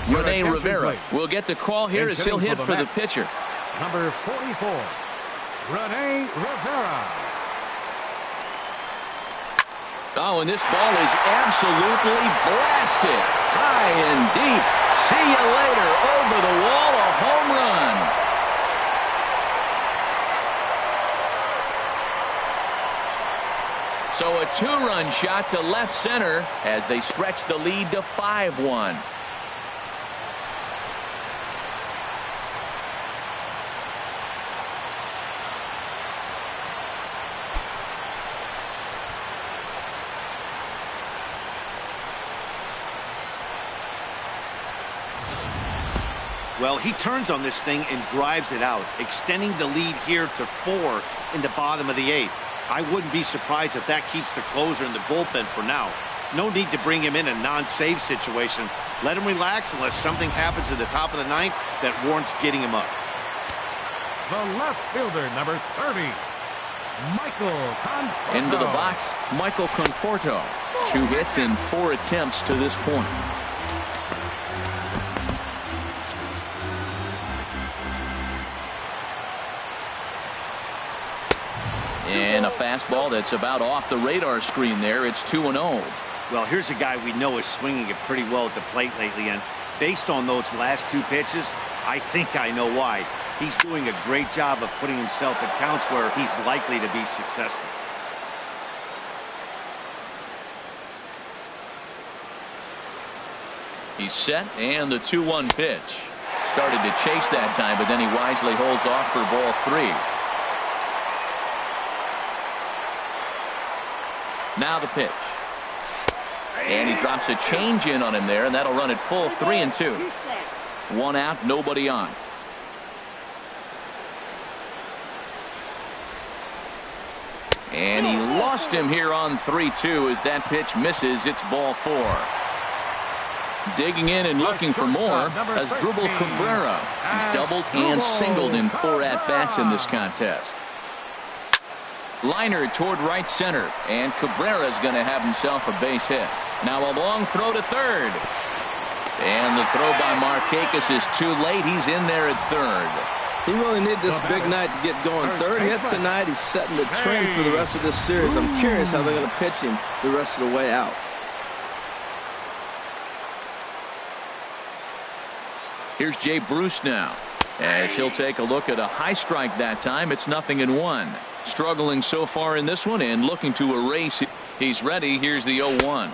Rene Rivera will get the call here as he'll hit for the pitcher. Number 44, Rene Rivera. Oh, and this ball is absolutely blasted. High and deep. See you later. Over the wall, a home run. So a 2-run shot to left center as they stretch the lead to 5-1. Well, he turns on this thing and drives it out, extending the lead here to 4 in the bottom of the 8th. I wouldn't be surprised if that keeps the closer in the bullpen for now. No need to bring him in a non-save situation. Let him relax unless something happens at the top of the 9th that warrants getting him up. The left fielder, number 30, Michael Conforto. Into the box, Michael Conforto. 2 hits in 4 attempts to this point. And a fastball that's about off the radar screen there. It's 2-0. Well, here's a guy we know is swinging it pretty well at the plate lately, and based on those last 2 pitches, I think I know why. He's doing a great job of putting himself at counts where he's likely to be successful. He's set, and the 2-1 pitch. Started to chase that time, but then he wisely holds off for ball 3. Now the pitch. And he drops a change in on him there, and that'll run it full 3-2. 1 out, nobody on. And he lost him here on 3-2 as that pitch misses. It's ball 4. Digging in and looking for more as Drupal Cabrera. He's doubled and singled in 4 at-bats in this contest. Liner toward right center, and Cabrera's going to have himself a base hit. Now a long throw to third. And the throw by Markakis is too late. He's in there at third. He really needed this big night to get going. Third hit tonight. He's setting the trend for the rest of this series. I'm curious how they're going to pitch him the rest of the way out. Here's Jay Bruce now, as he'll take a look at a high strike that time. It's 0-1. Struggling so far in this one and looking to erase. He's ready. Here's the 0-1.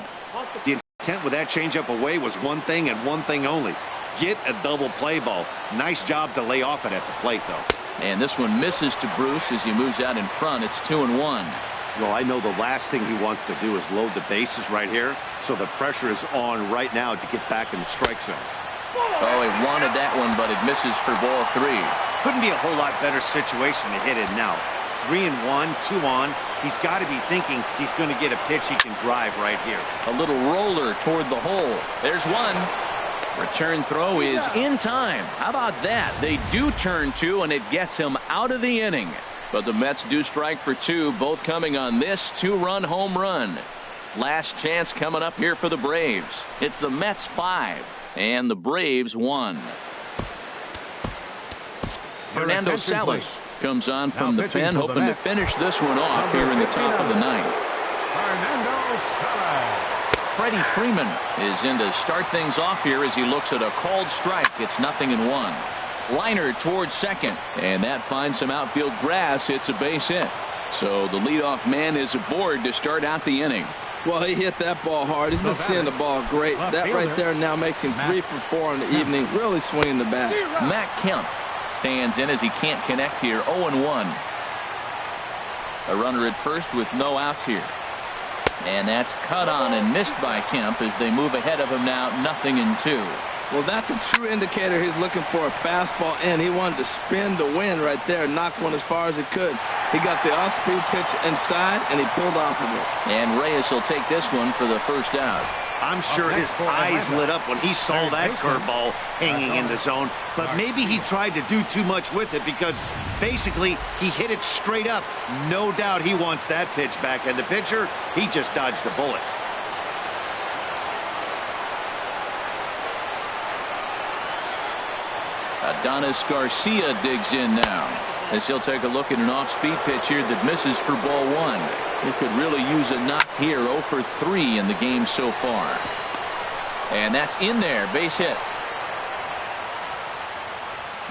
The intent with that changeup away was one thing and one thing only. Get a double play ball. Nice job to lay off it at the plate, though. And this one misses to Bruce as he moves out in front. It's 2-1. Well, I know the last thing he wants to do is load the bases right here, so the pressure is on right now to get back in the strike zone. Oh, he wanted that one, but it misses for ball 3. Couldn't be a whole lot better situation to hit it now. 3-1, 2 on. He's got to be thinking he's going to get a pitch he can drive right here. A little roller toward the hole. There's one. Return throw is in time. How about that? They do turn 2, and it gets him out of the inning. But the Mets do strike for 2, both coming on this 2-run home run. Last chance coming up here for the Braves. It's the Mets 5 and the Braves 1. Fernando Salas comes on from the pen, hoping to finish this one off here in the top of the 9th. Fernando Salas. Freddie Freeman is in to start things off here as he looks at a called strike. It's 0-1. Liner towards second, and that finds some outfield grass. It's a base hit. So the leadoff man is aboard to start out the inning. Well, he hit that ball hard. He's been seeing the ball great. That right there now makes him 3 for 4 in the evening. Really swinging the bat. Matt Kemp stands in as he can't connect here. 0-1. A runner at first with no outs here. And that's cut on and missed by Kemp as they move ahead of him now 0-2. Well, that's a true indicator he's looking for a fastball in. He wanted to spin the wind right there, knock one as far as he could. He got the off-speed pitch inside, and he pulled off of it. And Reyes will take this one for the first out. I'm sure his eyes lit up when he saw that curveball hanging in the zone, but maybe he tried to do too much with it because basically he hit it straight up. No doubt he wants that pitch back, and the pitcher, he just dodged a bullet. Adonis Garcia digs in now as he'll take a look at an off-speed pitch here that misses for ball 1. He could really use a knock here. 0 for 3 in the game so far. And that's in there. Base hit.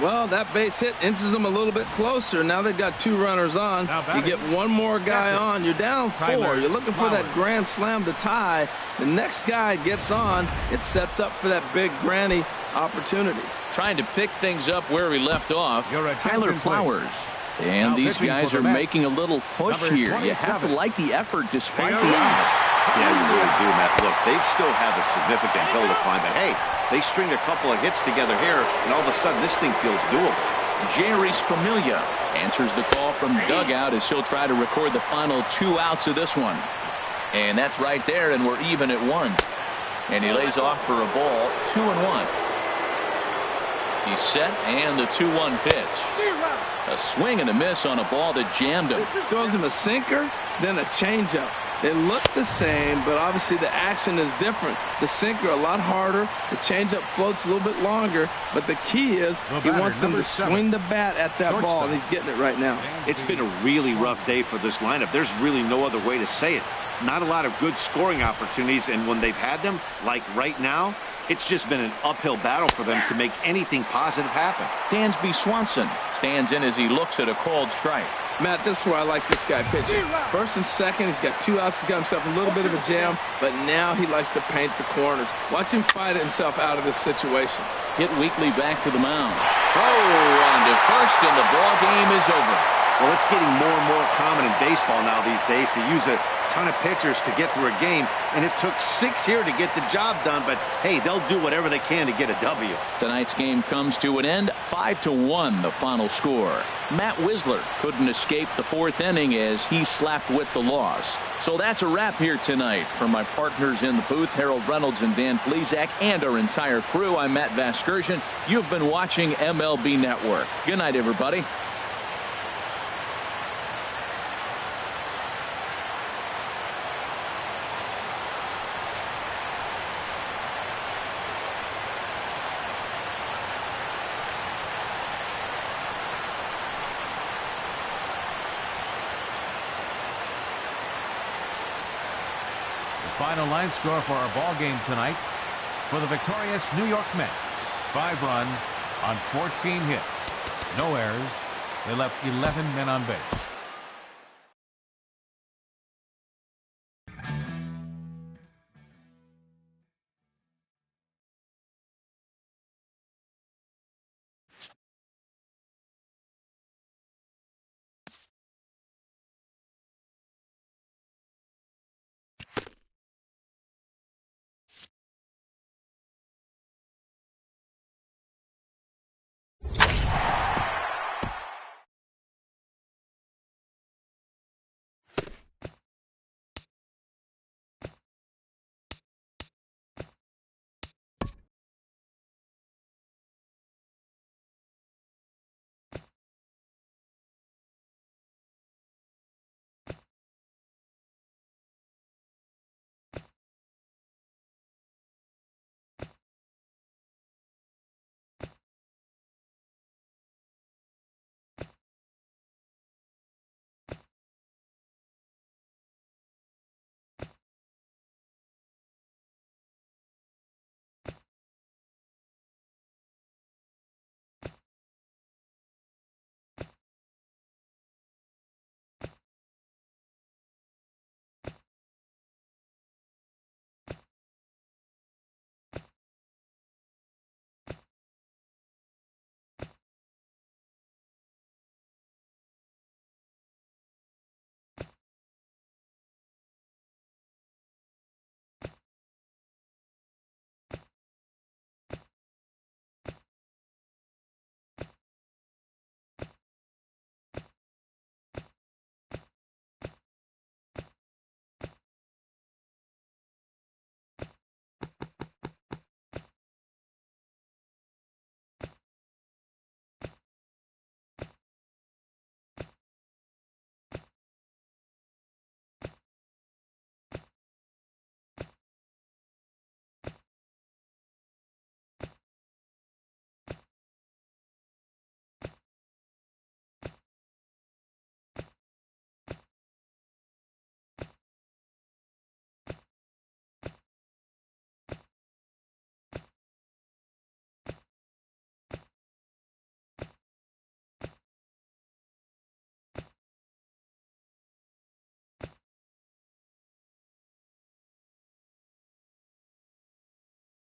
Well, that base hit inches them a little bit closer. Now they've got 2 runners on. You get one more guy on. You're down 4. You're looking for that grand slam to tie. The next guy gets on. It sets up for that big granny opportunity. Trying to pick things up where we left off. Tyler Flowers. And these guys are making a little push here. You have to like the effort despite the odds. Yeah, you really do, Matt. Look, they still have a significant hill to climb, but hey, they string a couple of hits together here, and all of a sudden this thing feels doable. Jerry Spramilia answers the call from the dugout as he'll try to record the final 2 outs of this one. And that's right there, and we're even at 1. And he lays off for a ball. 2-1. He's set, and the 2-1 pitch. A swing and a miss on a ball that jammed him. Throws him a sinker, then a changeup. They look the same, but obviously the action is different. The sinker a lot harder. The changeup floats a little bit longer, but the key is he wants them to swing the bat at that ball, and he's getting it right now. It's been a really rough day for this lineup. There's really no other way to say it. Not a lot of good scoring opportunities, and when they've had them, like right now, it's just been an uphill battle for them to make anything positive happen. Dansby Swanson stands in as he looks at a called strike. Matt, this is where I like this guy pitching. First and second, he's got 2 outs. He's got himself a little bit of a jam, but now he likes to paint the corners. Watch him fight himself out of this situation. Hit weakly back to the mound. Oh, on to first, and the ball game is over. Well, it's getting more and more common in baseball now these days to use a ton of pitchers to get through a game, and it took 6 here to get the job done, but hey, they'll do whatever they can to get a W. Tonight's game comes to an end. 5-1 the final score. Matt Wisler couldn't escape the 4th inning as he slapped with the loss. So that's a wrap here tonight. For my partners in the booth, Harold Reynolds and Dan Plesac, and our entire crew, I'm Matt Vasgersian. You've been watching MLB Network. Good night, everybody. Final line score for our ball game tonight. For the victorious New York Mets, 5 runs on 14 hits. No errors. They left 11 men on base.